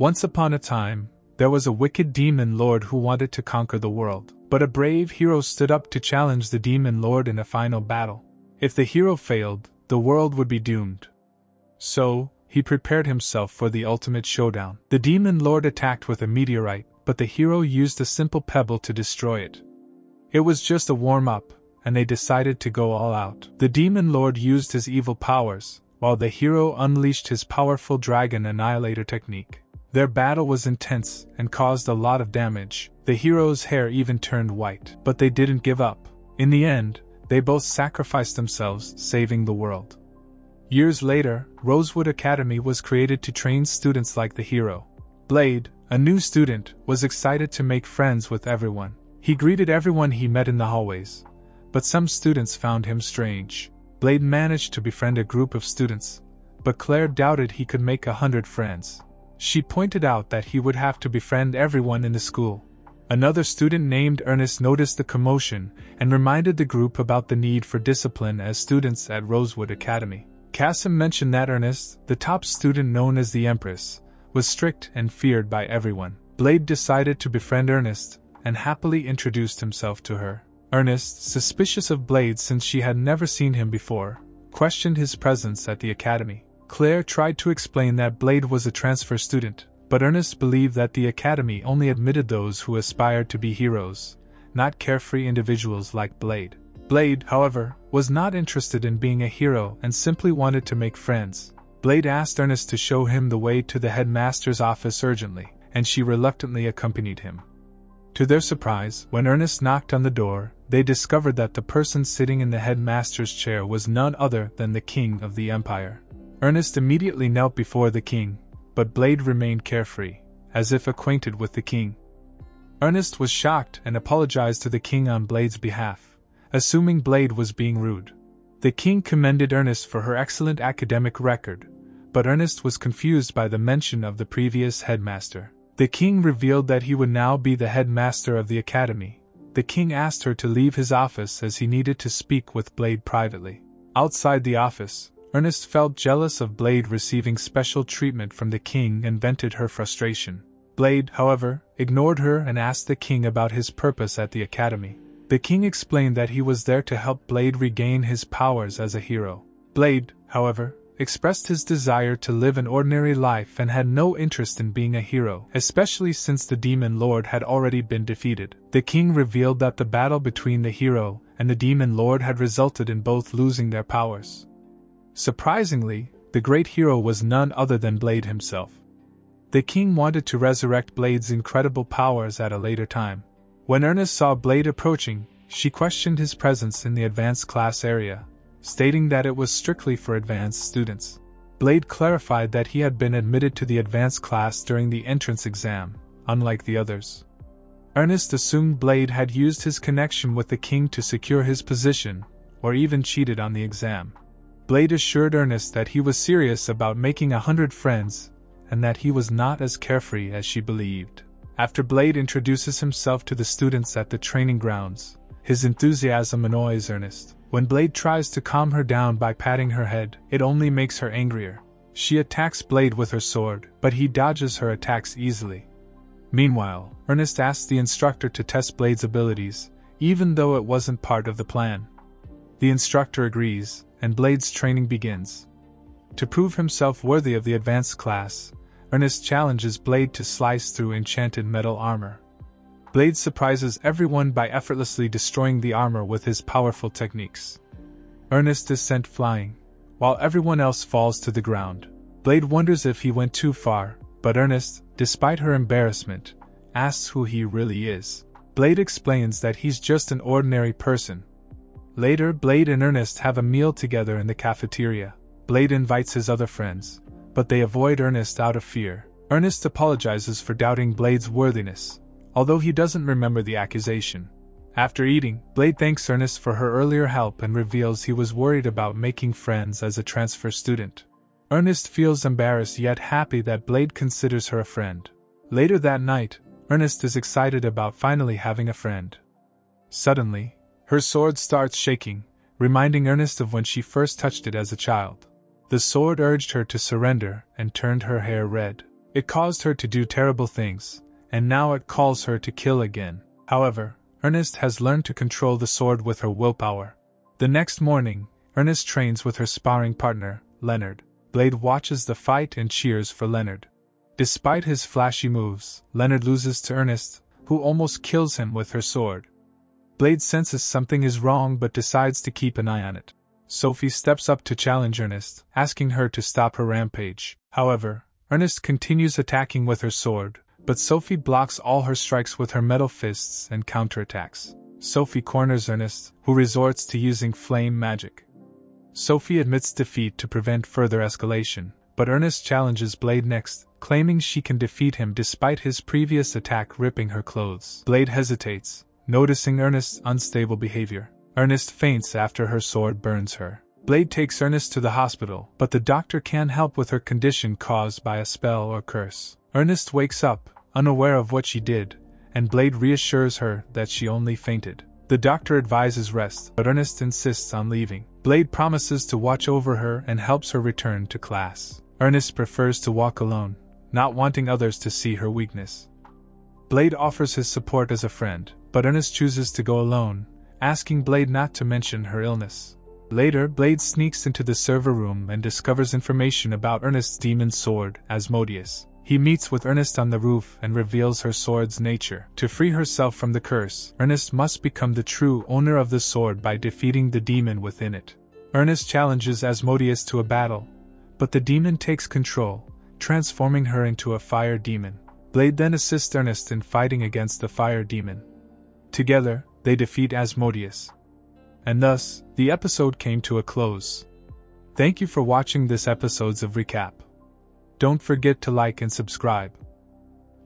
Once upon a time, there was a wicked demon lord who wanted to conquer the world, but a brave hero stood up to challenge the demon lord in a final battle. If the hero failed, the world would be doomed. So, he prepared himself for the ultimate showdown. The demon lord attacked with a meteorite, but the hero used a simple pebble to destroy it. It was just a warm-up, and they decided to go all out. The demon lord used his evil powers, while the hero unleashed his powerful dragon annihilator technique. Their battle was intense and caused a lot of damage. The hero's hair even turned white, but they didn't give up. In the end, they both sacrificed themselves, saving the world. Years later, Rosewood Academy was created to train students like the hero. Blade, a new student, was excited to make friends with everyone. He greeted everyone he met in the hallways, but some students found him strange. Blade managed to befriend a group of students, but Claire doubted he could make 100 friends. She pointed out that he would have to befriend everyone in the school. Another student named Ernest noticed the commotion and reminded the group about the need for discipline as students at Rosewood Academy. Kasim mentioned that Ernest, the top student known as the Empress, was strict and feared by everyone. Blade decided to befriend Ernest and happily introduced himself to her. Ernest, suspicious of Blade since she had never seen him before, questioned his presence at the academy. Claire tried to explain that Blade was a transfer student, but Ernest believed that the academy only admitted those who aspired to be heroes, not carefree individuals like Blade. Blade, however, was not interested in being a hero and simply wanted to make friends. Blade asked Ernest to show him the way to the headmaster's office urgently, and she reluctantly accompanied him. To their surprise, when Ernest knocked on the door, they discovered that the person sitting in the headmaster's chair was none other than the king of the empire. Ernest immediately knelt before the king, but Blade remained carefree, as if acquainted with the king. Ernest was shocked and apologized to the king on Blade's behalf, assuming Blade was being rude. The king commended Ernest for her excellent academic record, but Ernest was confused by the mention of the previous headmaster. The king revealed that he would now be the headmaster of the academy. The king asked her to leave his office as he needed to speak with Blade privately. Outside the office, Ernest felt jealous of Blade receiving special treatment from the king and vented her frustration. Blade, however, ignored her and asked the king about his purpose at the academy. The king explained that he was there to help Blade regain his powers as a hero. Blade, however, expressed his desire to live an ordinary life and had no interest in being a hero, especially since the demon lord had already been defeated. The king revealed that the battle between the hero and the demon lord had resulted in both losing their powers. Surprisingly, the great hero was none other than Blade himself. The king wanted to resurrect Blade's incredible powers at a later time. When Ernest saw Blade approaching, she questioned his presence in the advanced class area, stating that it was strictly for advanced students. Blade clarified that he had been admitted to the advanced class during the entrance exam, unlike the others. Ernest assumed Blade had used his connection with the king to secure his position, or even cheated on the exam. Blade assured Ernest that he was serious about making 100 friends, and that he was not as carefree as she believed. After Blade introduces himself to the students at the training grounds, his enthusiasm annoys Ernest. When Blade tries to calm her down by patting her head, it only makes her angrier. She attacks Blade with her sword, but he dodges her attacks easily. Meanwhile, Ernest asks the instructor to test Blade's abilities, even though it wasn't part of the plan. The instructor agrees, and Blade's training begins. To prove himself worthy of the advanced class, Ernest challenges Blade to slice through enchanted metal armor. Blade surprises everyone by effortlessly destroying the armor with his powerful techniques. Ernest is sent flying, while everyone else falls to the ground. Blade wonders if he went too far, but Ernest, despite her embarrassment, asks who he really is. Blade explains that he's just an ordinary person. Later, Blade and Ernest have a meal together in the cafeteria. Blade invites his other friends, but they avoid Ernest out of fear. Ernest apologizes for doubting Blade's worthiness, although he doesn't remember the accusation. After eating, Blade thanks Ernest for her earlier help and reveals he was worried about making friends as a transfer student. Ernest feels embarrassed yet happy that Blade considers her a friend. Later that night, Ernest is excited about finally having a friend. Suddenly, her sword starts shaking, reminding Ernest of when she first touched it as a child. The sword urged her to surrender and turned her hair red. It caused her to do terrible things, and now it calls her to kill again. However, Ernest has learned to control the sword with her willpower. The next morning, Ernest trains with her sparring partner, Leonard. Blade watches the fight and cheers for Leonard. Despite his flashy moves, Leonard loses to Ernest, who almost kills him with her sword. Blade senses something is wrong but decides to keep an eye on it. Sophie steps up to challenge Ernest, asking her to stop her rampage. However, Ernest continues attacking with her sword, but Sophie blocks all her strikes with her metal fists and counterattacks. Sophie corners Ernest, who resorts to using flame magic. Sophie admits defeat to prevent further escalation, but Ernest challenges Blade next, claiming she can defeat him despite his previous attack ripping her clothes. Blade hesitates, noticing Ernest's unstable behavior. Ernest faints after her sword burns her. Blade takes Ernest to the hospital, but the doctor can't help with her condition caused by a spell or curse. Ernest wakes up, unaware of what she did, and Blade reassures her that she only fainted. The doctor advises rest, but Ernest insists on leaving. Blade promises to watch over her and helps her return to class. Ernest prefers to walk alone, not wanting others to see her weakness. Blade offers his support as a friend, but Ernest chooses to go alone, asking Blade not to mention her illness. Later, Blade sneaks into the server room and discovers information about Ernest's demon sword, Asmodeus. He meets with Ernest on the roof and reveals her sword's nature. To free herself from the curse, Ernest must become the true owner of the sword by defeating the demon within it. Ernest challenges Asmodeus to a battle, but the demon takes control, transforming her into a fire demon. Blade then assists Ernest in fighting against the fire demon. Together, they defeat Asmodeus. And thus, the episode came to a close. Thank you for watching this episode's of Recap. Don't forget to like and subscribe.